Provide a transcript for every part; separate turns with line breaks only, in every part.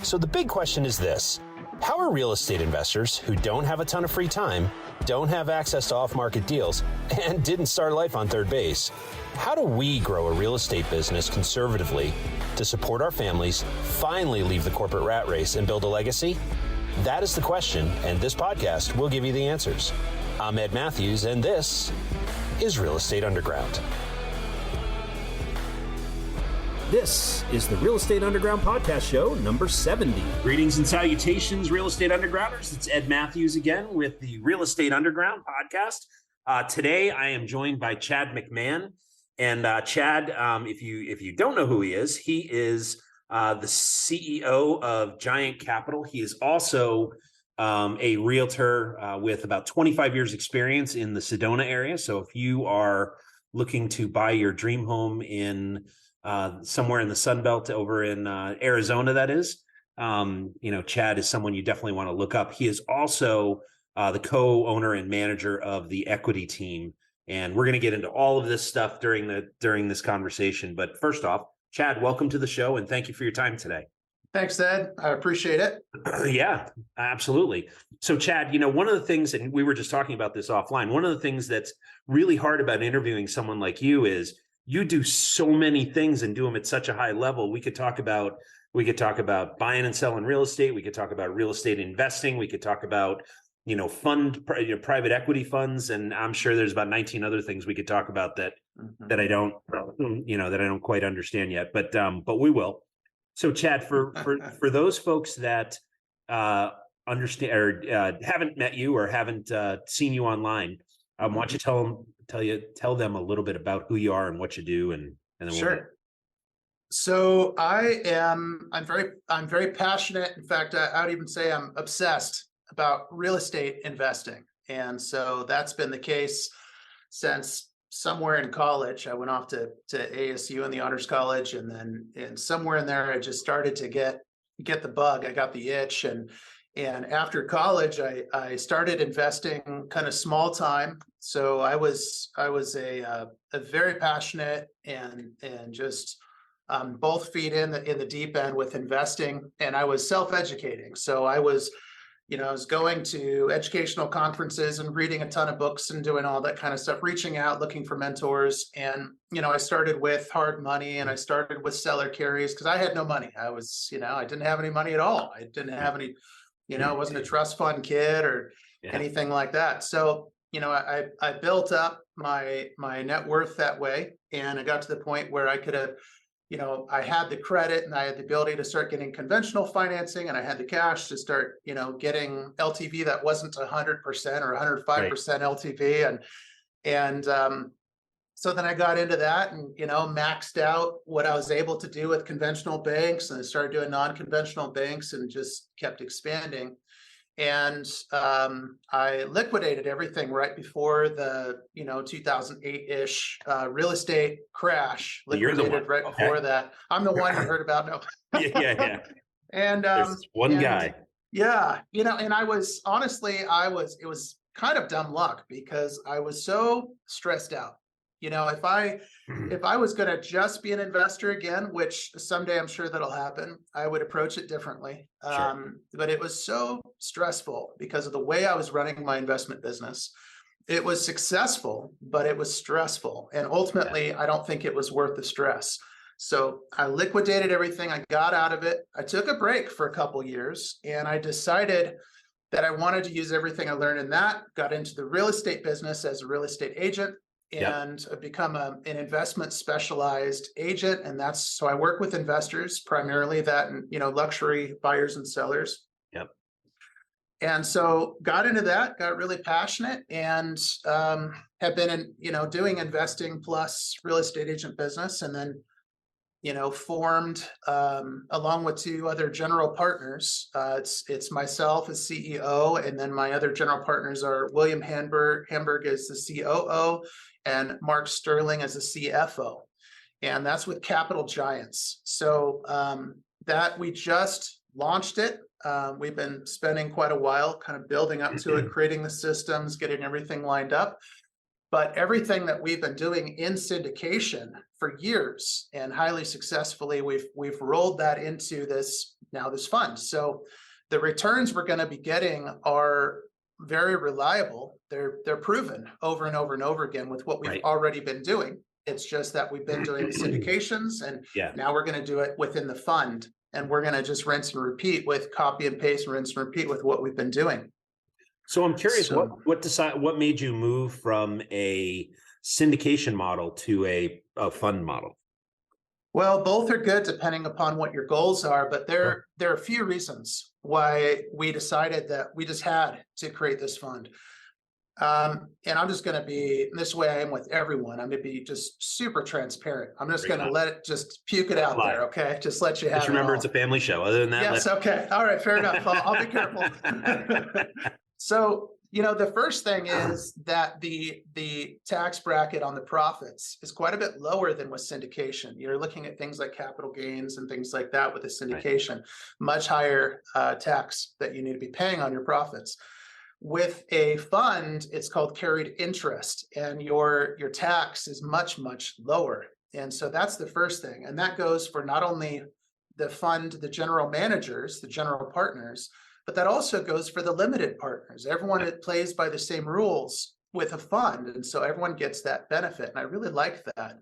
So the big question is this: how are real estate investors who don't have a ton of free time, don't have access to off-market deals, and didn't start life on third base, how do we grow a real estate business conservatively to support our families, finally leave the corporate rat race, and build a legacy? That is the question, and this podcast will give you the answers. I'm Ed Matthews, and this is Real Estate Underground. This is the Real Estate Underground podcast show number 70. Greetings and salutations, Real Estate Undergrounders. It's Ed Matthews again with the Real Estate Underground podcast. Today, I am joined by Chad McMahan. And Chad, if you don't know who he is the CEO of Giant Capital. He is also a realtor with about 25 years experience in the Sedona area. So if you are looking to buy your dream home in somewhere in the Sun Belt over in Arizona, that is, Chad is someone you definitely want to look up. He is also the co-owner and manager of the equity team. And we're going to get into all of this stuff during this conversation. But first off, Chad, welcome to the show and thank you for your time today.
Thanks, Ed. I appreciate it.
Yeah, absolutely. So Chad, one of the things, and we were just talking about this offline, one of the things that's really hard about interviewing someone like you is you do so many things and do them at such a high level. We could talk about buying and selling real estate. We could talk about real estate investing. We could talk about, private equity funds. And I'm sure there's about 19 other things we could talk about that I don't quite understand yet, but we will. So Chad, for those folks that understand or haven't met you or haven't seen you online, why don't you tell them a little bit about who you are and what you do, and then
Sure. So I'm very passionate. In fact, I would even say I'm obsessed about real estate investing. And so that's been the case since somewhere in college. I went off to ASU in the Honors College, and somewhere in there, I just started to get the bug. I got the itch, and after college, I started investing kind of small time. So I was a very passionate and just both feet in the deep end with investing, and I was self-educating. So I was going to educational conferences and reading a ton of books and doing all that kind of stuff, reaching out, looking for mentors. And, I started with hard money and I started with seller carries because I had no money. I was, I didn't have any money at all. I didn't have any, I wasn't a trust fund kid or anything like that. So, I built up my net worth that way. And I got to the point where I could have, I had the credit and I had the ability to start getting conventional financing, and I had the cash to start, getting LTV that wasn't 100% or 105% LTV. And so then I got into that and, maxed out what I was able to do with conventional banks, and I started doing non-conventional banks and just kept expanding. And I liquidated everything right before the 2008-ish real estate crash. Liquidated right before that. I'm the one you heard about. No.
Yeah.
And
guy.
Yeah, and I was honestly, it was kind of dumb luck because I was so stressed out. If I was going to just be an investor again, which someday I'm sure that'll happen, I would approach it differently.
Sure.
But it was so stressful because of the way I was running my investment business. It was successful, but it was stressful. And ultimately, I don't think it was worth the stress. So I liquidated everything. I got out of it. I took a break for a couple years, and I decided that I wanted to use everything I learned in that, got into the real estate business as a real estate agent, and become an investment specialized agent. And so I work with investors primarily that, luxury buyers and sellers.
Yep.
And so got into that, got really passionate, and have been doing investing plus real estate agent business. And then, formed along with two other general partners. It's myself as CEO, and then my other general partners are William Hamburg as the COO, and Mark Sterling as the CFO. And that's with Capital Giants. So that we just launched it. We've been spending quite a while kind of building up to it, creating the systems, getting everything lined up. But everything that we've been doing in syndication for years and highly successfully, we've rolled that into this now this fund. So the returns we're going to be getting are very reliable. They're proven over and over and over again with what we've already been doing. It's just that we've been doing syndications, and now we're going to do it within the fund, and we're going to just rinse and repeat with copy and paste, rinse and repeat with what we've been doing.
So I'm curious, what made you move from a syndication model to a fund model?
Well, both are good depending upon what your goals are, but there are a few reasons why we decided that we just had to create this fund. And I'm just going to be this way I am with everyone. I'm going to be just super transparent. I'm just going to let it just puke it out there. Okay. Just let you have
just remember it's a family show. Other than that.
Yes. Okay. All right. Fair enough. I'll be careful. So, the first thing is that the tax bracket on the profits is quite a bit lower than with syndication. You're looking at things like capital gains and things like that with a syndication, much higher tax that you need to be paying on your profits. With a fund, it's called carried interest, and your tax is much, much lower. And so that's the first thing. And that goes for not only the fund, the general managers, the general partners, but that also goes for the limited partners. Everyone plays by the same rules with a fund. And so everyone gets that benefit. And I really like that.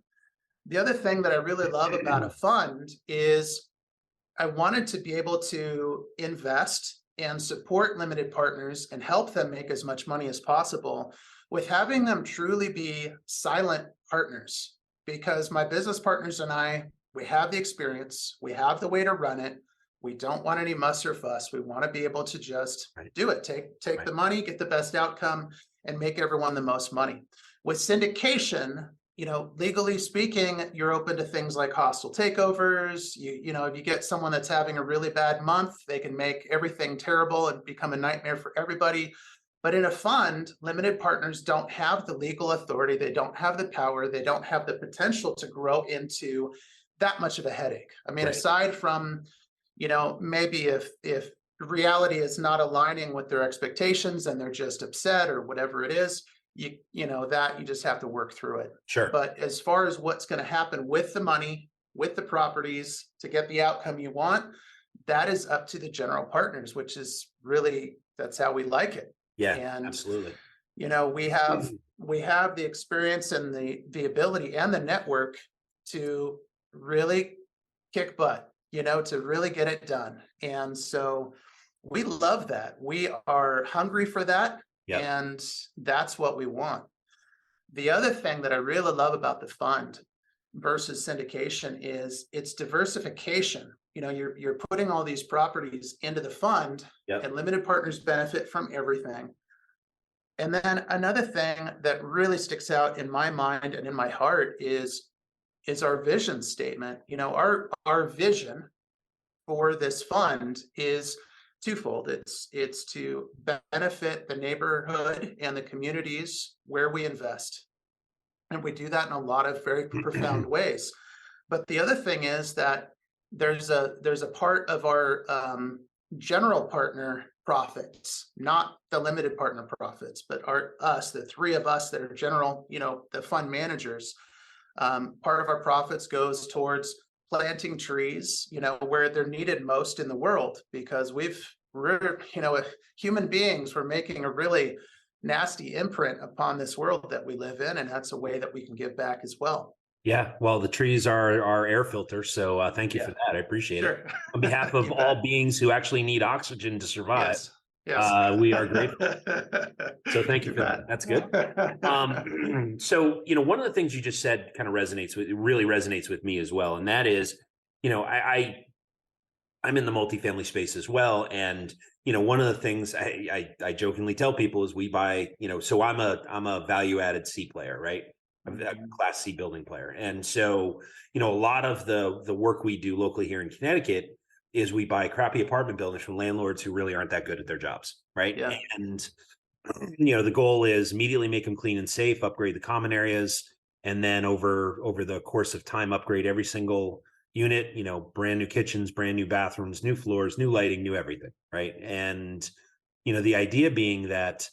The other thing that I really love about a fund is I wanted to be able to invest and support limited partners and help them make as much money as possible with having them truly be silent partners. Because my business partners and I, we have the experience, we have the way to run it. We don't want any muss or fuss. We want to be able to just do it, take the money, get the best outcome, and make everyone the most money. With syndication, legally speaking, you're open to things like hostile takeovers. If you get someone that's having a really bad month, they can make everything terrible and become a nightmare for everybody. But in a fund, limited partners don't have the legal authority. They don't have the power. They don't have the potential to grow into that much of a headache. I mean, aside from, maybe if reality is not aligning with their expectations and they're just upset or whatever it is, you just have to work through it.
Sure.
But as far as what's going to happen with the money, with the properties to get the outcome you want, that is up to the general partners, which is really, that's how we like it.
Yeah, and absolutely.
We have the experience and the ability and the network to really kick butt, to really get it done. And so we love that. We are hungry for that. Yep. And that's what we want. The other thing that I really love about the fund versus syndication is its diversification. You're putting all these properties into the fund, and limited partners benefit from everything. And then another thing that really sticks out in my mind and in my heart is our vision statement. Our vision for this fund is twofold. It's to benefit the neighborhood and the communities where we invest. And we do that in a lot of very profound ways. But the other thing is that there's a part of our general partner profits, not the limited partner profits, but the three of us that are general, the fund managers. Part of our profits goes towards planting trees, where they're needed most in the world, because we're human beings, we're making a really nasty imprint upon this world that we live in. And that's a way that we can give back as well.
Yeah. Well, the trees are our air filter. So thank you for that. I appreciate it. On behalf of all beings who actually need oxygen to survive.
Yes.
We are grateful. So thank you for that. That's good. So, one of the things you just said kind of really resonates with me as well. And that is, I'm in the multifamily space as well. And, one of the things I jokingly tell people is we buy, so I'm a value-added C player, right? I'm a Class C building player. And so, a lot of the work we do locally here in Connecticut is we buy crappy apartment buildings from landlords who really aren't that good at their jobs, right? Yeah. And, the goal is immediately make them clean and safe, upgrade the common areas, and then over the course of time, upgrade every single unit, brand new kitchens, brand new bathrooms, new floors, new lighting, new everything, right? And, the idea being that,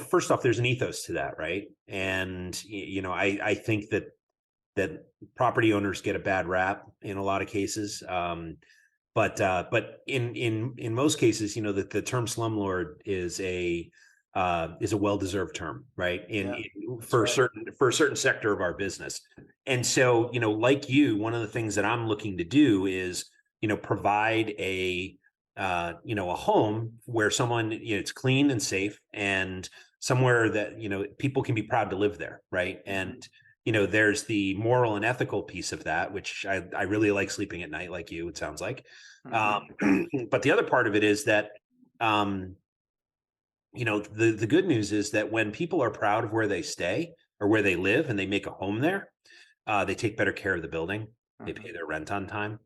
first off, there's an ethos to that, right? And, I think that property owners get a bad rap in a lot of cases. But in most cases, the term slumlord is a well-deserved term, right? For
right.
a certain sector of our business. And so, like you, one of the things that I'm looking to do is, provide a home where someone, it's clean and safe, and somewhere that, people can be proud to live there, right? And there's the moral and ethical piece of that, which I really like sleeping at night, like you, it sounds like. But the other part of it is that, the good news is that when people are proud of where they stay or where they live and they make a home there, they take better care of the building. They pay their rent on time.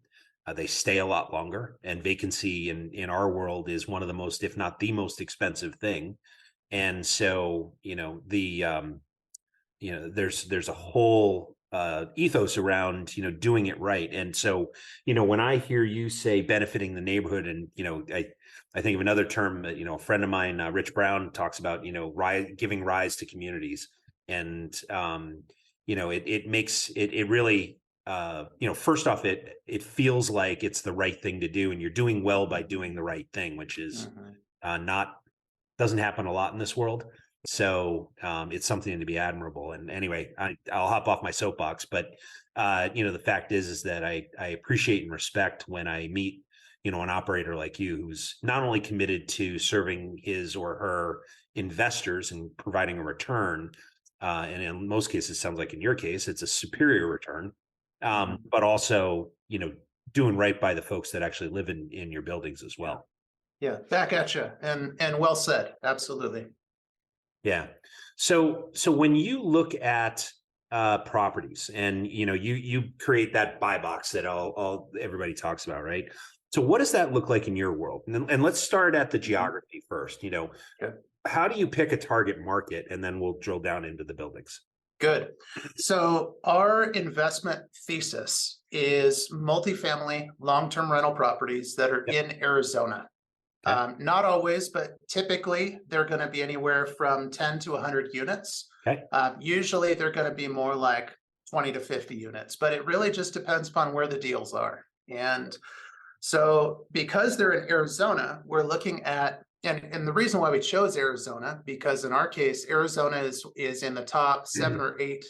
They stay a lot longer. And vacancy in our world is one of the most, if not the most expensive thing. And so, there's a whole ethos around, doing it right. And so, when I hear you say benefiting the neighborhood, and, I think of another term that, a friend of mine, Rich Brown, talks about, giving rise to communities. And, it makes it really, first off, it feels like it's the right thing to do, and you're doing well by doing the right thing, which is doesn't happen a lot in this world. So it's something to be admirable. And anyway, I'll hop off my soapbox, but the fact is that I appreciate and respect when I meet, an operator like you, who's not only committed to serving his or her investors and providing a return, and in most cases, sounds like in your case, it's a superior return, but also, doing right by the folks that actually live in your buildings as well.
Yeah, back at you, and well said. Absolutely.
Yeah. So when you look at properties, and you create that buy box that all everybody talks about, right? So what does that look like in your world? And let's start at the geography first.
Okay.
How do you pick a target market, and then we'll drill down into the buildings?
Good. So our investment thesis is multifamily long-term rental properties that are in Arizona.
Okay.
Not always, but typically they're going to be anywhere from 10 to 100 units.
Okay.
Usually they're going to be more like 20 to 50 units, but it really just depends upon where the deals are. And so because they're in Arizona, we're looking at, and the reason why we chose Arizona, because in our case, Arizona is in the top 7 or 8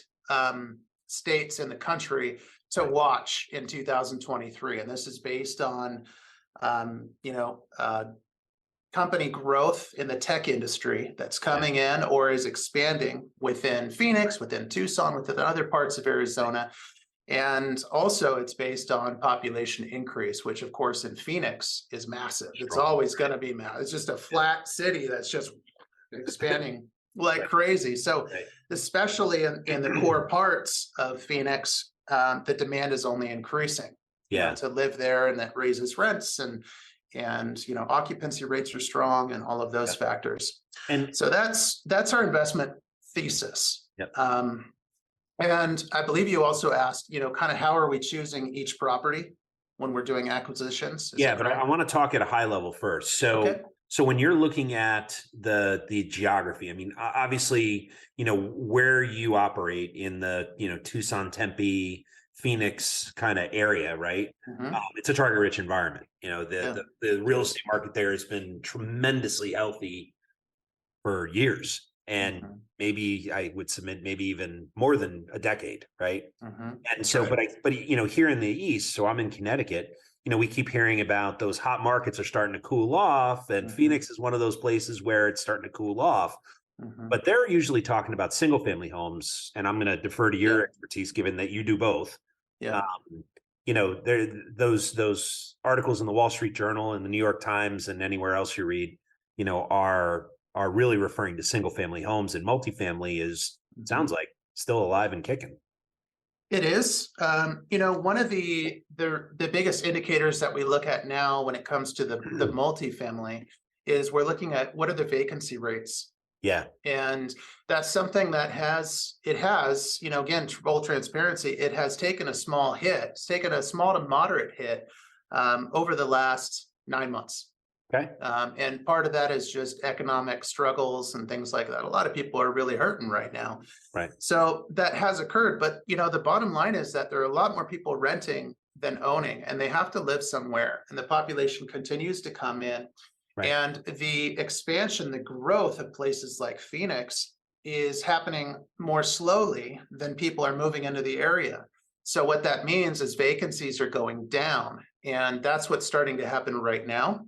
states in the country to watch in 2023. And this is based on, company growth in the tech industry that's coming in or is expanding within Phoenix, within Tucson, within other parts of Arizona. And also it's based on population increase, which of course in Phoenix is massive. It's always going to be massive. It's just a flat city that's just expanding like crazy. So especially in the core parts of Phoenix, the demand is only increasing. To live there, and that raises rents, and occupancy rates are strong, and all of those factors. And so that's our investment thesis. And I believe you also asked, kind of how are we choosing each property when we're doing acquisitions?
But I want to talk at a high level first. So when you're looking at the geography, I mean, obviously, where you operate in the, Tucson, Tempe, Phoenix kind of area, right? It's a target rich environment. The real estate market there has been tremendously healthy for years. And maybe I would submit maybe even more than a decade, right? And so, but here in the East, so I'm in Connecticut, we keep hearing about those hot markets are starting to cool off, and Phoenix is one of those places where it's starting to cool off. But they're usually talking about single family homes, and I'm going to defer to your expertise, given that you do both. Those articles in the Wall Street Journal and the New York Times and anywhere else you read, are really referring to single family homes, and multifamily is sounds like still alive and kicking.
It is. One of the biggest indicators that we look at now when it comes to the multifamily is we're looking at what are the vacancy rates. And that's something that has, again, full transparency, it has taken a small hit. It's taken a small to moderate hit over the last 9 months. And part of that is just economic struggles and things like that. A lot of people are really hurting right now. So that has occurred. But, the bottom line is that there are a lot more people renting than owning, and they have to live somewhere, and the population continues to come in.
Right.
And the expansion, the growth of places like Phoenix is happening more slowly than people are moving into the area. So what that means is vacancies are going down, and that's what's starting to happen right now.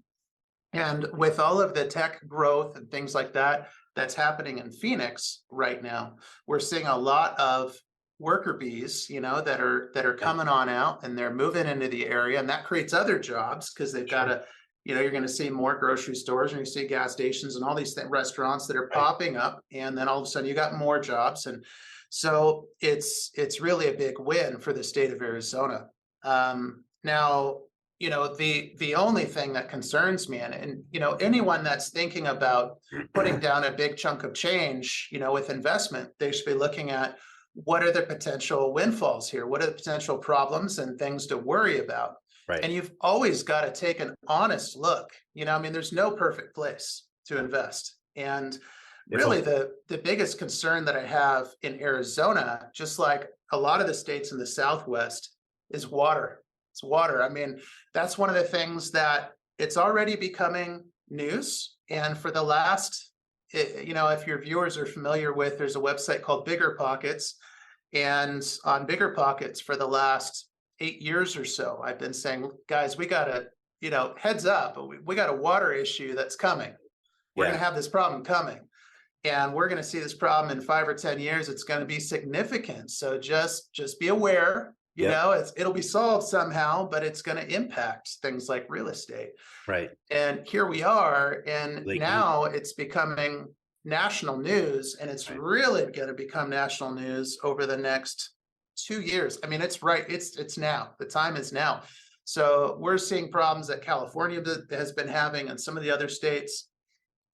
And with all of the tech growth and things like that, that's happening in Phoenix right now, we're seeing a lot of worker bees, that are coming on out, and they're moving into the area, and that creates other jobs because they've got to, you're going to see more grocery stores, and you see gas stations and all these restaurants that are popping up, and then all of a sudden you got more jobs, and so it's really a big win for the state of Arizona. Now, the only thing that concerns me, and anyone that's thinking about putting down a big chunk of change, with investment, they should be looking at what are the potential windfalls here? What are the potential problems and things to worry about?
Right.
And you've always got to take an honest look. There's no perfect place to invest. And really the biggest concern that I have in Arizona, just like a lot of the states in the Southwest, is water. It's water. I mean, that's one of the things that it's already becoming news. And for the last, if your viewers are familiar with, there's a website called Bigger Pockets. And on Bigger Pockets for the last 8 years or so, I've been saying, guys, we got to, heads up, we got a water issue that's coming. We're going to have this problem coming. And we're going to see this problem in 5 or 10 years. It's going to be significant. So just be aware. It'll be solved somehow, but it's going to impact things like real estate.
Right.
And here we are. And now it's becoming national news, and it's really going to become national news over the next 2 years. I mean, it's now. The time is now. So we're seeing problems that California has been having and some of the other states.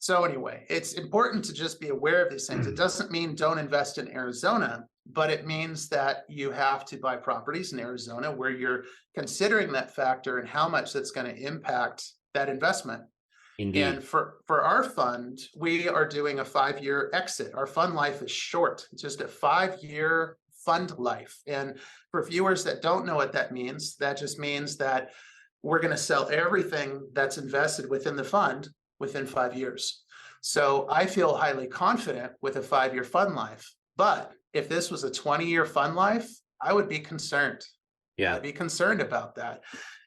So anyway, it's important to just be aware of these things. It doesn't mean don't invest in Arizona, but it means that you have to buy properties in Arizona where you're considering that factor and how much that's going to impact that investment.
Indeed.
And for our fund, we are doing a 5-year exit. Our fund life is short. It's just a 5-year fund life. And for viewers that don't know what that means, that just means that we're going to sell everything that's invested within the fund within 5 years. So I feel highly confident with a 5-year fund life. But if this was a 20-year fund life, I would be concerned.
Yeah.
I'd be concerned about that.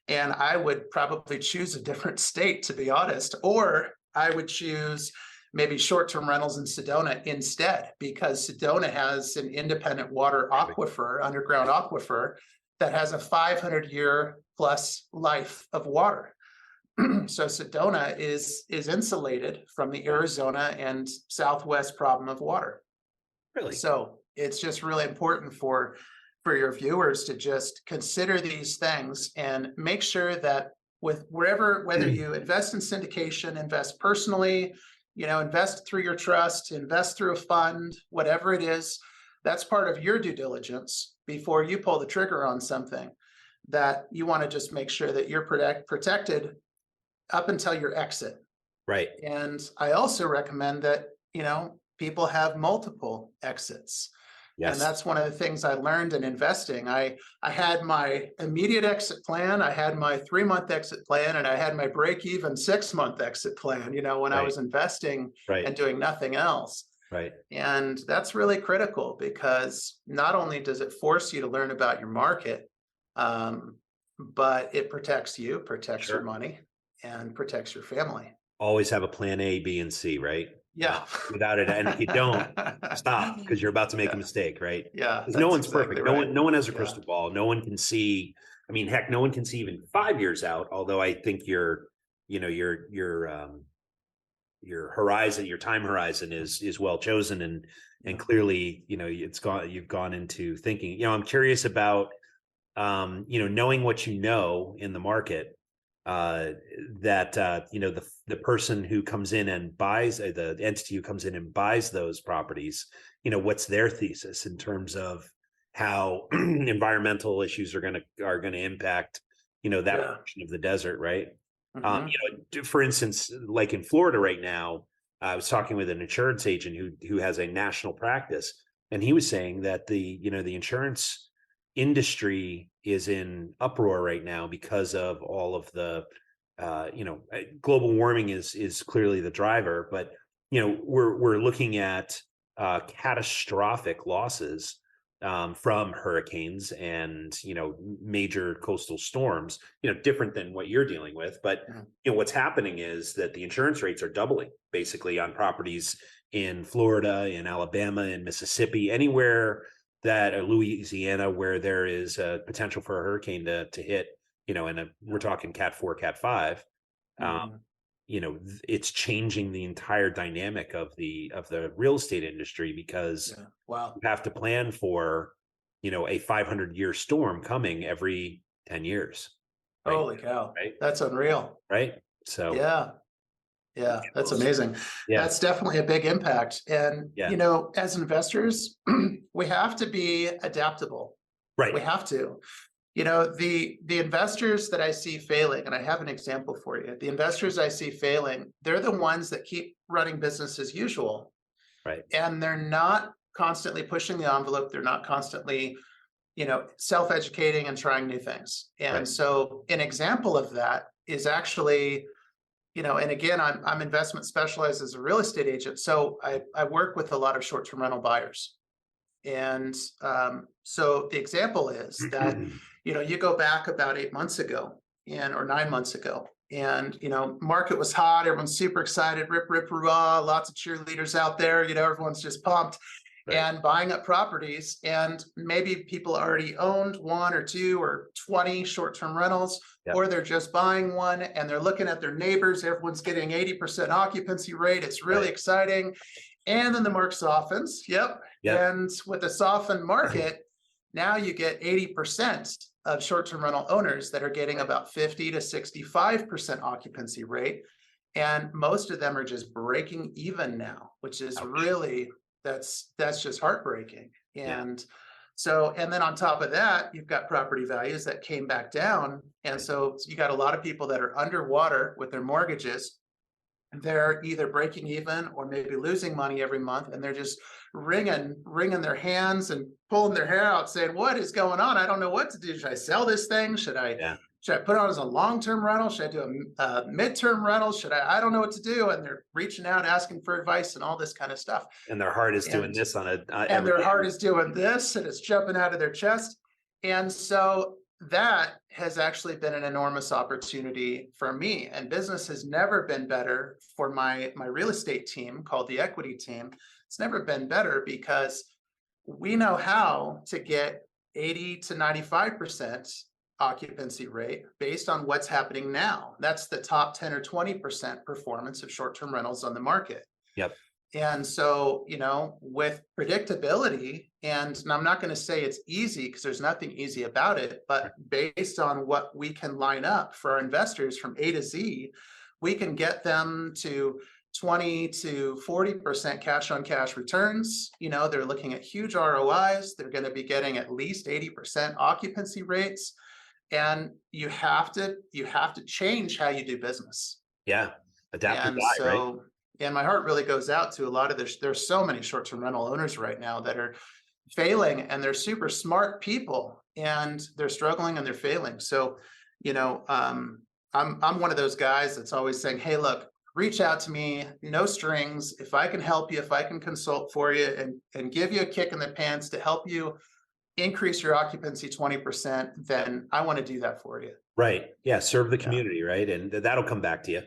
And I would probably choose a different state, to be honest, or I would choose maybe short-term rentals in Sedona instead, because Sedona has an independent water aquifer, underground aquifer, that has a 500-year plus life of water. So Sedona is insulated from the Arizona and Southwest problem of water.
Really?
So it's just really important for your viewers to just consider these things and make sure that whether you invest in syndication, invest personally, invest through your trust, invest through a fund, whatever it is, that's part of your due diligence before you pull the trigger on something, that you want to just make sure that you're protected up until your exit.
Right.
And I also recommend that, people have multiple exits.
Yes.
And that's one of the things I learned in investing. I had my immediate exit plan, I had my 3-month exit plan, and I had my break-even 6-month exit plan, when I was investing and doing nothing else.
Right.
And that's really critical, because not only does it force you to learn about your market, but it protects you, protects your money, and protects your family.
Always have a plan A, B, and C, right?
Yeah.
Without it, and if you don't, stop, because you're about to make a mistake, right?
Yeah.
Because no one's perfect. No one has a crystal ball. No one can see. I mean, heck, no one can see even 5 years out. Although I think your horizon, your time horizon is well chosen, and clearly, you've gone into thinking. I'm curious about, knowing what you know in the market. That the person who comes in and buys, the entity who comes in and buys those properties, what's their thesis in terms of how environmental issues are going to impact that portion of the desert, right? Mm-hmm. For instance, like in Florida right now, I was talking with an insurance agent who has a national practice, and he was saying that the insurance industry is in uproar right now because of all of the global warming is clearly the driver, but we're looking at catastrophic losses from hurricanes and major coastal storms, different than what you're dealing with. But what's happening is that the insurance rates are doubling basically on properties in Florida, in Alabama, in Mississippi, anywhere that Louisiana, where there is a potential for a hurricane to hit, we're talking Cat 4, Cat 5. It's changing the entire dynamic of the real estate industry because you have to plan for, a 500-year storm coming every 10 years. Right?
Holy cow.
Right?
That's unreal.
Right. So
yeah, that's amazing.
Yeah.
That's definitely a big impact. And, as investors, we have to be adaptable.
Right.
We have to. The investors that I see failing, and I have an example for you. The investors I see failing, they're the ones that keep running business as usual.
Right.
And they're not constantly pushing the envelope. They're not constantly, self-educating and trying new things. And so an example of that is actually, and again, I'm investment specialized as a real estate agent. So I work with a lot of short-term rental buyers. And so the example is that, you go back about 8 months ago or 9 months ago, and, market was hot. Everyone's super excited, rip, rip, hurrah, lots of cheerleaders out there, everyone's just pumped and buying up properties. And maybe people already owned 1 or 2 or 20 short-term rentals, or they're just buying one and they're looking at their neighbors. Everyone's getting 80% occupancy rate. It's really exciting. And then the market softens. And with a softened market, now you get 80% of short-term rental owners that are getting about 50 to 65% occupancy rate. And most of them are just breaking even now, which is really, that's just heartbreaking. And so, and then on top of that, you've got property values that came back down. And so you got a lot of people that are underwater with their mortgages. They're either breaking even or maybe losing money every month, and they're just wringing their hands and pulling their hair out saying, what is going on? I don't know what to do. Should I sell this thing? Should I put it on as a long-term rental? Should I do a midterm rental? I don't know what to do. And they're reaching out, asking for advice and all this kind of stuff.
And their heart is doing this
and their heart is doing this, and it's jumping out of their chest. And so that has actually been an enormous opportunity for me, and business has never been better for my real estate team called the equity team. It's never been better because we know how to get 80 to 95% occupancy rate based on what's happening now. That's the top 10 or 20% performance of short-term rentals on the market. And so, with predictability, and I'm not going to say it's easy because there's nothing easy about it, but based on what we can line up for our investors from A to Z, we can get them to 20 to 40% cash on cash returns. They're looking at huge ROIs. They're going to be getting at least 80% occupancy rates. And you have to change how you do business.
Adapt and die, right?
And my heart really goes out to a lot of there's so many short-term rental owners right now that are failing, and they're super smart people, and they're struggling and they're failing. So, I'm one of those guys that's always saying, hey, look, reach out to me, no strings. If I can help you, if I can consult for you and give you a kick in the pants to help you increase your occupancy 20%, then I want to do that for you.
Right. Yeah. Serve the community. Right. And that'll come back to you.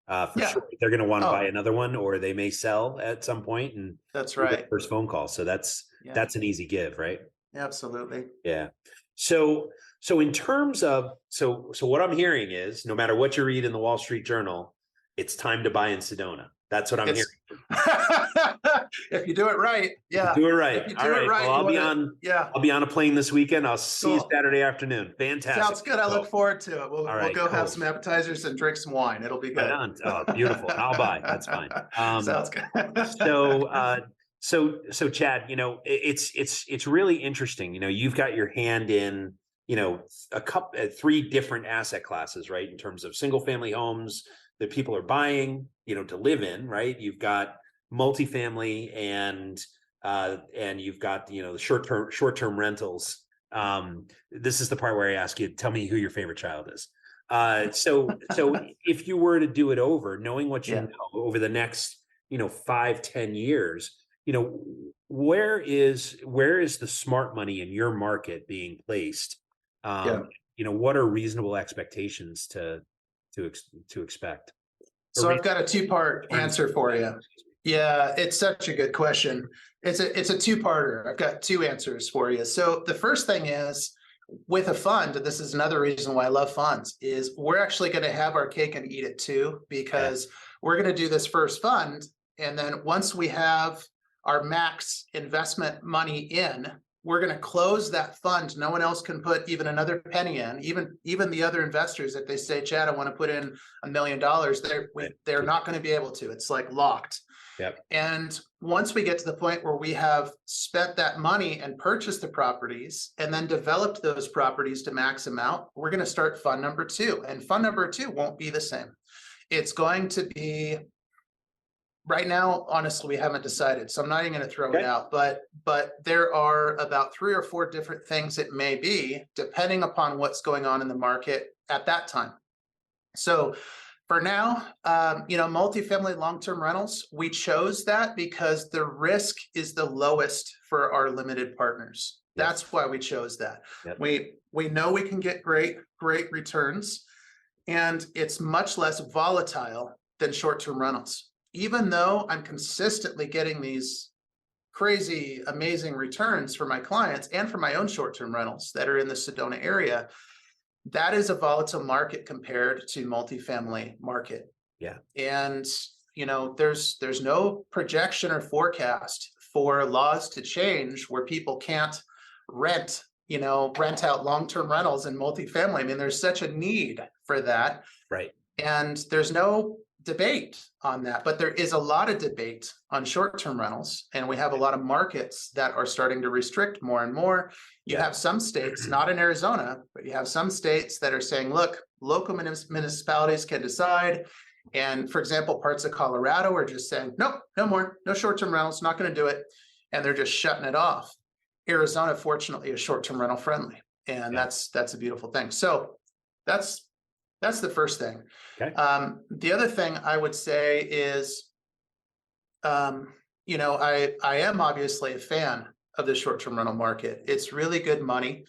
For sure. They're going to want to buy another one, or they may sell at some point. And
that's right.
First phone call. So that's an easy give, right?
Absolutely.
Yeah. So in terms of, so what I'm hearing is no matter what you read in the Wall Street Journal, it's time to buy in Sedona. That's what I'm hearing.
If you do it right. Yeah.
Do it right.
If you do it right.
Well, I'll be on a plane this weekend. I'll see you Saturday afternoon. Fantastic.
Sounds good. I look forward to it. We'll go have some appetizers and drink some wine. It'll be good.
Oh, beautiful. I'll buy. That's fine.
Sounds good.
So Chad, it's really interesting. You've got your hand in, three different asset classes, right? In terms of single family homes that people are buying, to live in, right? You've got multifamily and you've got, the short-term rentals This is the part where I ask you, tell me who your favorite child is. So if you were to do it over, knowing what you know over the next, 5-10 years, where is the smart money in your market being placed? What are reasonable expectations to expect?
So I've got a two-part answer for you. Yeah, it's such a good question. It's a two-parter. I've got two answers for you. So the first thing is, with a fund, this is another reason why I love funds, is we're actually going to have our cake and eat it too, because we're going to do this first fund. And then once we have our max investment money in, we're going to close that fund. No one else can put even another penny in. Even the other investors, if they say, Chad, I want to put in $1 million, they're not going to be able to. It's like locked.
Yep.
And once we get to the point where we have spent that money and purchased the properties and then developed those properties to max them out, we're going to start fund number two. And fund number two won't be the same. It's going to be, right now, honestly, we haven't decided, so I'm not even going to throw it out, but there are about 3 or 4 different things it may be, depending upon what's going on in the market at that time. So for now, multifamily long-term rentals, we chose that because the risk is the lowest for our limited partners. That's why we chose that. Yep. We know we can get great returns, and it's much less volatile than short-term rentals. Even though I'm consistently getting these crazy, amazing returns for my clients and for my own short-term rentals that are in the Sedona area, that is a volatile market compared to multifamily market.
Yeah.
And, there's no projection or forecast for laws to change where people can't rent out long-term rentals in multifamily. I mean, there's such a need for that.
Right.
And there's no debate on that, but there is a lot of debate on short-term rentals, and we have a lot of markets that are starting to restrict more and more. You have some states, not in Arizona, but you have some states that are saying, look, local municipalities can decide. And for example, parts of Colorado are just saying, nope, no more, no short-term rentals, not going to do it. And they're just shutting it off. Arizona, fortunately, is short-term rental friendly. And that's a beautiful thing. So that's the first thing.
Okay.
The other thing I would say is, I am obviously a fan of the short-term rental market. It's really good money.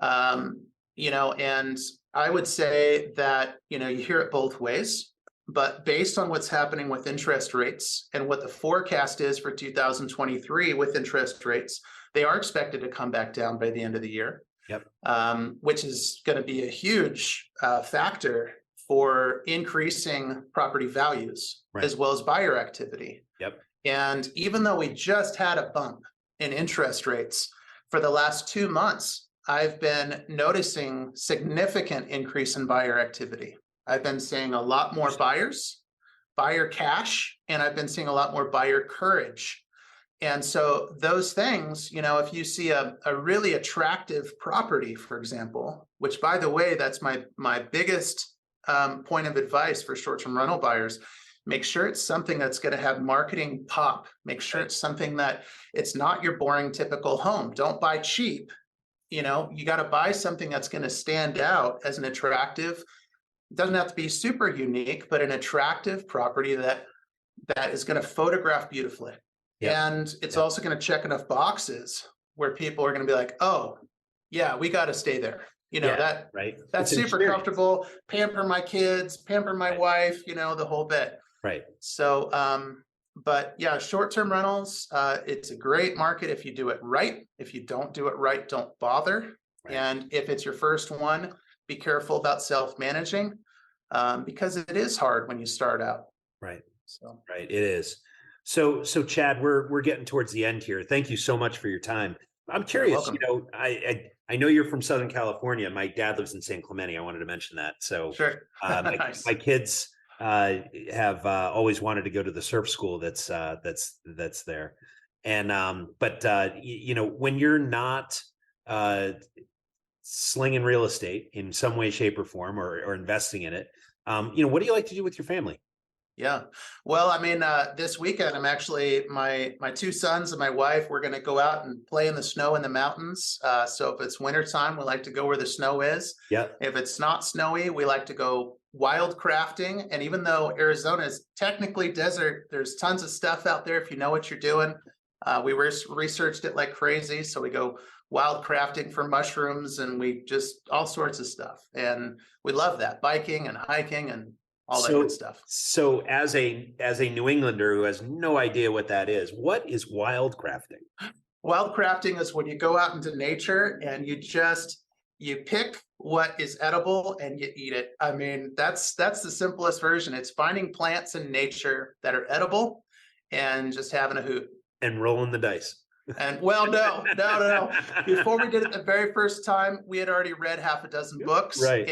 And I would say that, you hear it both ways, but based on what's happening with interest rates and what the forecast is for 2023 with interest rates, they are expected to come back down by the end of the year.
Yep.
Which is going to be a huge factor for increasing property values, as well as buyer activity.
Yep.
And even though we just had a bump in interest rates for the last 2 months, I've been noticing significant increase in buyer activity. I've been seeing a lot more buyers, buyer cash, and I've been seeing a lot more buyer courage. And so those things, if you see a really attractive property, for example, which, by the way, that's my biggest point of advice for short-term rental buyers, make sure it's something that's going to have marketing pop. Make sure it's something that it's not your boring typical home. Don't buy cheap. You got to buy something that's going to stand out as an attractive. It doesn't have to be super unique, but an attractive property that is going to photograph beautifully. Yep. And it's also going to check enough boxes where people are going to be like, oh, yeah, we got to stay there. That's super comfortable. Pamper my kids, pamper my wife, the whole bit.
Right.
So, but yeah, short-term rentals, it's a great market if you do it right. If you don't do it right, don't bother. Right. And if it's your first one, be careful about self-managing because it is hard when you start out.
Right. It is. So Chad, we're getting towards the end here. Thank you so much for your time. I'm curious, I know you're from Southern California. My dad lives in San Clemente. I wanted to mention that. So
sure.
My kids have always wanted to go to the surf school that's there. And when you're not slinging real estate in some way, shape, or form, or investing in it, what do you like to do with your family?
Yeah. Well, I mean, this weekend, I'm actually my two sons and my wife, we're going to go out and play in the snow in the mountains. So if it's wintertime, we like to go where the snow is.
Yeah.
If it's not snowy, we like to go wild crafting. And even though Arizona is technically desert, there's tons of stuff out there if you know what you're doing. We researched it like crazy. So we go wild crafting for mushrooms, and we just all sorts of stuff. And we love that, biking and hiking and all that good stuff.
So as a New Englander who has no idea what that is, what is wild crafting?
Wild crafting is when you go out into nature and you pick what is edible and you eat it. I mean, that's the simplest version. It's finding plants in nature that are edible and just having a hoot.
And rolling the dice.
And well, no. Before we did it the very first time, we had already read half a dozen books.
Right.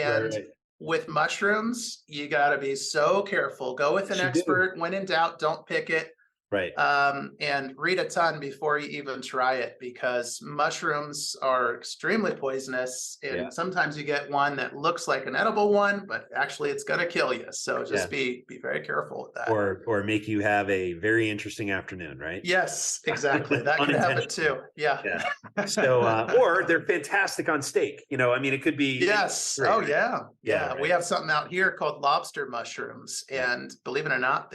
With mushrooms, you got to be so careful. Go with an expert. When in doubt, don't pick it.
Right.
And read a ton before you even try it, because mushrooms are extremely poisonous. And sometimes you get one that looks like an edible one, but actually it's going to kill you. So just be very careful with that.
Or make you have a very interesting afternoon, right?
Yes, exactly. That could happen too. Yeah.
So, or they're fantastic on steak. You know, I mean, it could be.
Yes.
Great.
Oh yeah.
Right.
We have something out here called lobster mushrooms. And believe it or not,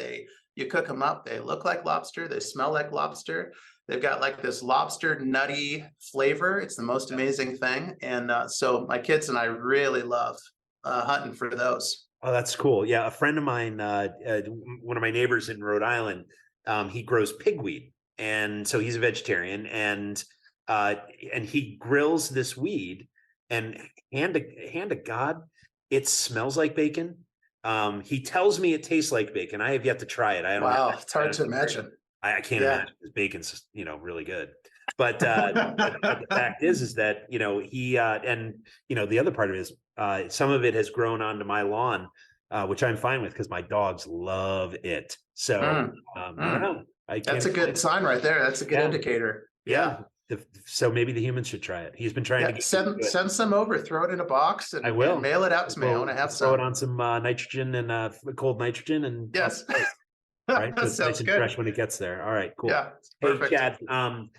you cook them up, they look like lobster, they smell like lobster. They've got like this lobster nutty flavor. It's the most amazing thing. And so my kids and I really love hunting for those.
Oh, that's cool. Yeah. A friend of mine, one of my neighbors in Rhode Island, he grows pigweed. And so he's a vegetarian, and he grills this weed, and hand to God, it smells like bacon. He tells me it tastes like bacon. I have yet to try it.
It's hard to imagine.
I can't imagine, because bacon's, really good. But the fact is that, he, and, the other part of it is, some of it has grown onto my lawn, which I'm fine with because my dogs love it. So, I don't know.
That's a good sign right there. That's a good indicator. Yeah.
So maybe the humans should try it. He's been trying to
send some over, throw it in a box, and
I will
and mail it out to me. I want to have some.
Throw it on some nitrogen and cold nitrogen, and
yes,
right. So
it's
nice and
good.
Fresh when it gets there. All right, cool.
Yeah,
hey Chad,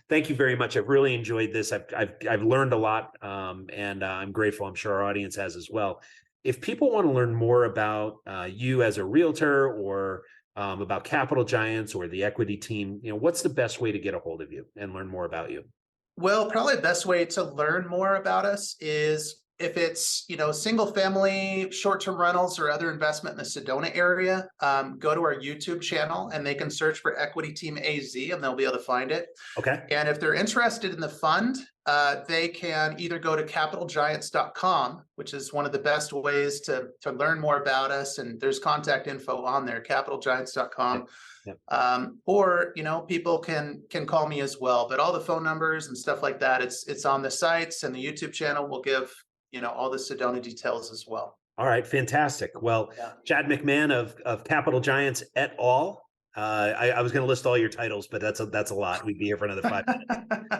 thank you very much. I've really enjoyed this. I've learned a lot, and I'm grateful. I'm sure our audience has as well. If people want to learn more about you as a realtor, or about Capital Giants or the equity team, what's the best way to get a hold of you and learn more about you?
Well, probably the best way to learn more about us is if it's, single family, short-term rentals, or other investment in the Sedona area, go to our YouTube channel and they can search for Equity Team AZ and they'll be able to find it.
Okay.
And if they're interested in the fund, they can either go to capitalgiants.com, which is one of the best ways to learn more about us. And there's contact info on there, capitalgiants.com. Yep. Or, people can call me as well, but all the phone numbers and stuff like that, it's on the sites, and the YouTube channel will give, all the Sedona details as well. All
right. Fantastic. Well, Chad McMahan of Capital Giants et al. I was going to list all your titles, but that's a lot. We'd be here for another 5 minutes.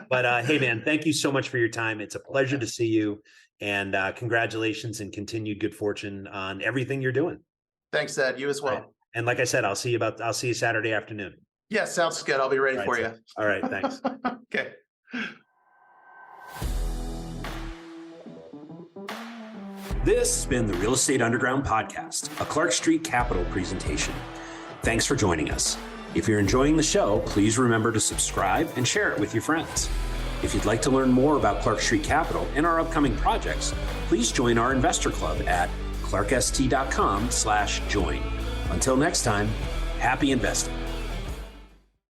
But hey, man, thank you so much for your time. It's a pleasure to see you, and congratulations and continued good fortune on everything you're doing.
Thanks, Ed. You as well.
Right. And like I said, I'll see you Saturday afternoon.
Yeah, sounds good. I'll be ready for you.
All right. Thanks.
Okay.
This has been the Real Estate Underground podcast, a Clark Street Capital presentation. Thanks for joining us. If you're enjoying the show, please remember to subscribe and share it with your friends. If you'd like to learn more about Clark Street Capital and our upcoming projects, please join our investor club at clarkst.com/join. Until next time, happy investing.